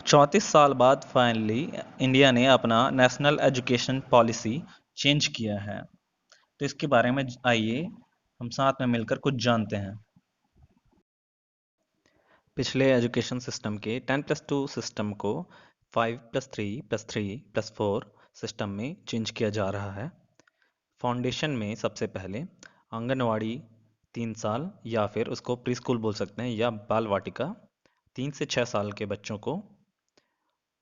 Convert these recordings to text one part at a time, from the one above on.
34 साल बाद finally India ने अपना नेशनल एजुकेशन पॉलिसी चेंज किया है। तो इसके बारे में आइए हम साथ में मिलकर कुछ जानते हैं। पिछले एजुकेशन सिस्टम के 10+2 सिस्टम को 5+3+3+4 सिस्टम में चेंज किया जा रहा है। फाउंडेशन में सबसे पहले आंगनवाड़ी 3 साल या फिर उसको प्री स्कूल बोल सकते हैं या बाल वाटिका 3 से 6 साल के बच्चों को,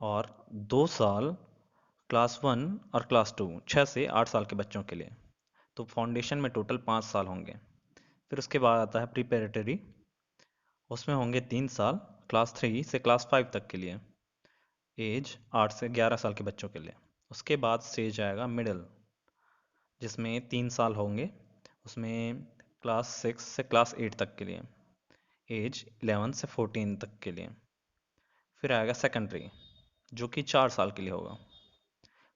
और 2 साल क्लास 1 और क्लास 2 6 से 8 साल के बच्चों के लिए। तो फाउंडेशन में टोटल 5 साल होंगे। फिर उसके बाद आता है प्रिपरेटरी, उसमें होंगे 3 साल क्लास 3 से क्लास 5 तक के लिए, एज 8 से 11 साल के बच्चों के लिए। उसके बाद स्टेज आएगा मिडिल, जिसमें 3 साल होंगे, उसमें क्लास 6 से क्लास 8 तक के लिए, एज 11 से 14 तक के लिए। फिर आएगा सेकेंडरी, जो कि 4 साल के लिए होगा,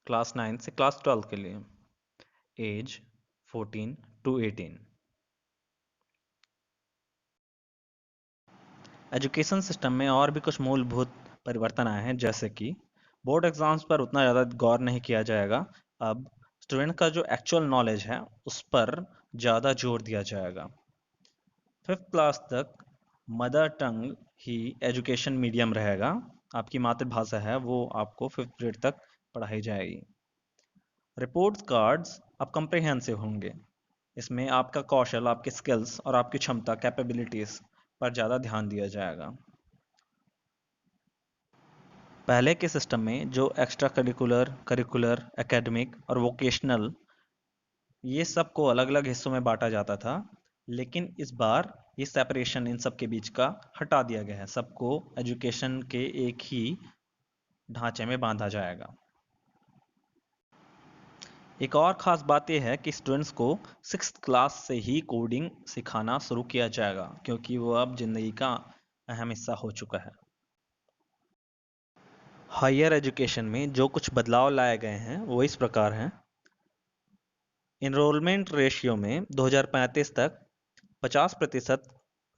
क्लास 9 से क्लास 12 के लिए, एज 14 टू 18। एजुकेशन सिस्टम में और भी कुछ मूलभूत परिवर्तन आए हैं, जैसे कि बोर्ड एग्जाम्स पर उतना ज़्यादा गौर नहीं किया जाएगा। अब स्टूडेंट का जो एक्चुअल नॉलेज है उस पर ज़्यादा जोर दिया जाएगा। 5th क्लास तक मदर टंग ही एजुकेशन मीडियम रहेगा। आपकी मातृभाषा है वो आपको 5th ग्रेड तक पढ़ाई जाएगी। रिपोर्ट्स कार्ड्स अब कम्प्रिहेंसिव होंगे। इसमें आपका कौशल, आपके स्किल्स और आपकी क्षमता, कैपेबिलिटीज़ पर ज़्यादा ध्यान दिया जाएगा। पहले के सिस्टम में जो एक्स्ट्रा करिकुलर, करिकुलर, एकेडमिक और वोकेशनल, ये सब को अलग अलग हिस्सों में बांटा जाता था, लेकिन इस बार ये सेपरेशन इन सब के बीच का हटा दिया गया है। सबको एजुकेशन के एक ही ढांचे में बांधा जाएगा। एक और ख़ास बात यह है कि स्टूडेंट्स को 6th क्लास से ही कोडिंग सिखाना शुरू किया जाएगा, क्योंकि वो अब ज़िंदगी का अहम हिस्सा हो चुका है। हायर एजुकेशन में जो कुछ बदलाव लाए गए हैं वो इस प्रकार हैं। इनरोलमेंट रेशियो में 2035 तक 50%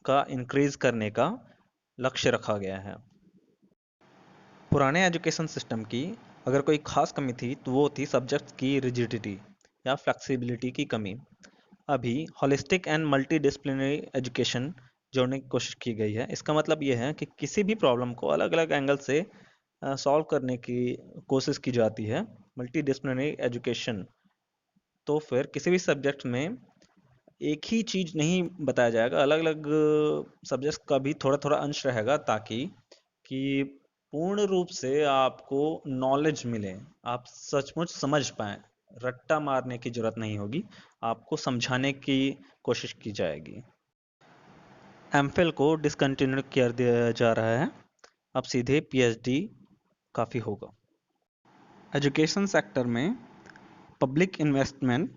का इंक्रीज करने का लक्ष्य रखा गया है। पुराने एजुकेशन सिस्टम की अगर कोई खास कमी थी तो वो थी सब्जेक्ट की रिजिडिटी या फ्लेक्सिबिलिटी की कमी। अभी holistic and multi disciplinary education जोड़ने की कोशिश की गई है। इसका मतलब ये है कि किसी भी प्रॉब्लम को अलग अलग एंगल से सॉल्व करने की कोशिश की जाती है। मल्टी डिसिप्लिनरी एजुकेशन, तो फिर किसी भी सब्जेक्ट में एक ही चीज़ नहीं बताया जाएगा, अलग अलग सब्जेक्ट्स का भी थोड़ा थोड़ा अंश रहेगा, ताकि कि पूर्ण रूप से आपको नॉलेज मिले, आप सचमुच समझ पाएँ। रट्टा मारने की ज़रूरत नहीं होगी, आपको समझाने की कोशिश की जाएगी। एमफिल को डिसकंटिन्यू कर दिया जा रहा है, अब सीधे पीएचडी काफ़ी होगा। एजुकेशन सेक्टर में पब्लिक इन्वेस्टमेंट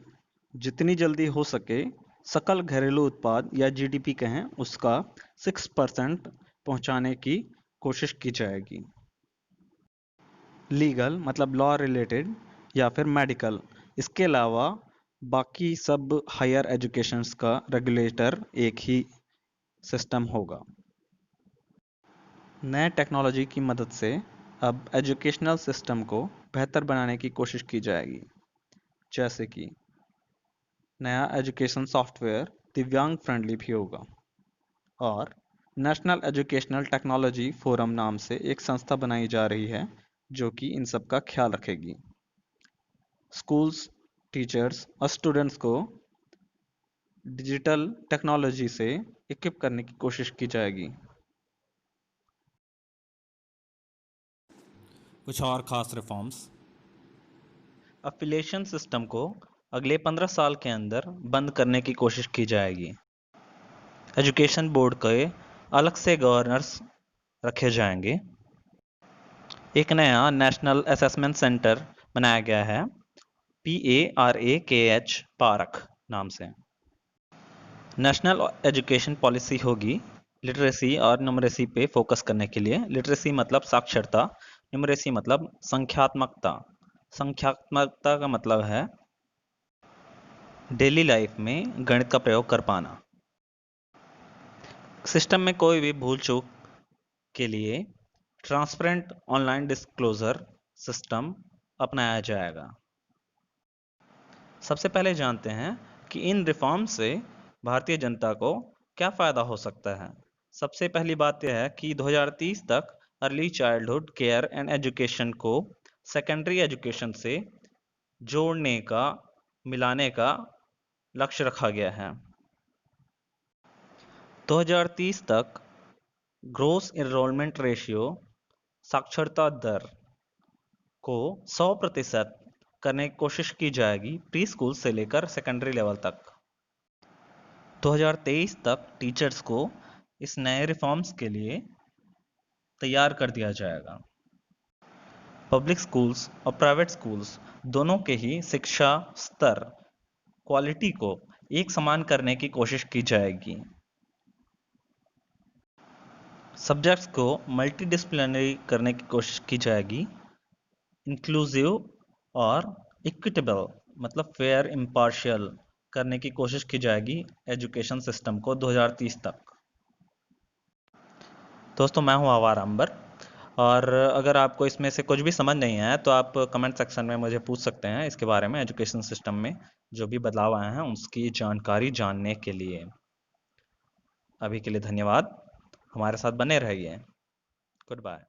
जितनी जल्दी हो सके सकल घरेलू उत्पाद या जीडीपी कहें उसका 6% पहुंचाने की कोशिश की जाएगी। लीगल मतलब लॉ रिलेटेड या फिर मेडिकल, इसके अलावा बाकी सब हायर एजुकेशंस का रेगुलेटर एक ही सिस्टम होगा। नए टेक्नोलॉजी की मदद से अब एजुकेशनल सिस्टम को बेहतर बनाने की कोशिश की जाएगी, जैसे कि नया एजुकेशन सॉफ्टवेयर दिव्यांग फ्रेंडली भी होगा, और नेशनल एजुकेशनल टेक्नोलॉजी फोरम नाम से एक संस्था बनाई जा रही है जो कि इन सब का ख्याल रखेगी। स्कूल्स, टीचर्स और स्टूडेंट्स को डिजिटल टेक्नोलॉजी से इक्विप करने की कोशिश की जाएगी। कुछ और खास रिफॉर्म्स। अफिलिएशन सिस्टम को अगले 15 साल के अंदर बंद करने की कोशिश की जाएगी। एजुकेशन बोर्ड के अलग से गवर्नर्स रखे जाएंगे। एक नया नेशनल असेसमेंट सेंटर बनाया गया है, PARAKH, पारख नाम से। नेशनल एजुकेशन पॉलिसी होगी लिटरेसी और न्यूमरेसी पे फोकस करने के लिए। लिटरेसी मतलब साक्षरता, न्यूमरेसी मतलब संख्यात्मकता। संख्यात्मकता का मतलब है डेली लाइफ में गणित का प्रयोग कर पाना। सिस्टम में कोई भी भूल चूक के लिए ट्रांसपेरेंट ऑनलाइन डिस्क्लोजर सिस्टम अपनाया जाएगा। सबसे पहले जानते हैं कि इन रिफॉर्म से भारतीय जनता को क्या फ़ायदा हो सकता है। सबसे पहली बात यह है कि 2030 तक early childhood care and education को सेकेंडरी एजुकेशन से जोड़ने का, मिलाने का लक्ष्य रखा गया है। 2030 तक ग्रोस एनरोलमेंट रेशियो, साक्षरता दर को 100% करने की कोशिश की जाएगी प्री स्कूल से लेकर सेकेंडरी लेवल तक। 2023 तक टीचर्स को इस नए रिफॉर्म्स के लिए तैयार कर दिया जाएगा। पब्लिक स्कूल्स और प्राइवेट स्कूल्स दोनों के ही शिक्षा स्तर, क्वालिटी को एक समान करने की कोशिश की जाएगी। सब्जेक्ट्स को मल्टीडिसिप्लिनरी करने की कोशिश की जाएगी। इंक्लूसिव और इक्विटेबल मतलब फेयर, इम्पार्शियल करने की कोशिश की जाएगी एजुकेशन सिस्टम को 2030 तक। दोस्तों, मैं हूं आवार अंबर, और अगर आपको इसमें से कुछ भी समझ नहीं आया तो आप कमेंट सेक्शन में मुझे पूछ सकते हैं इसके बारे में। एजुकेशन सिस्टम में जो भी बदलाव आए हैं उसकी जानकारी जानने के लिए। अभी के लिए धन्यवाद, हमारे साथ बने रहिए। Good bye.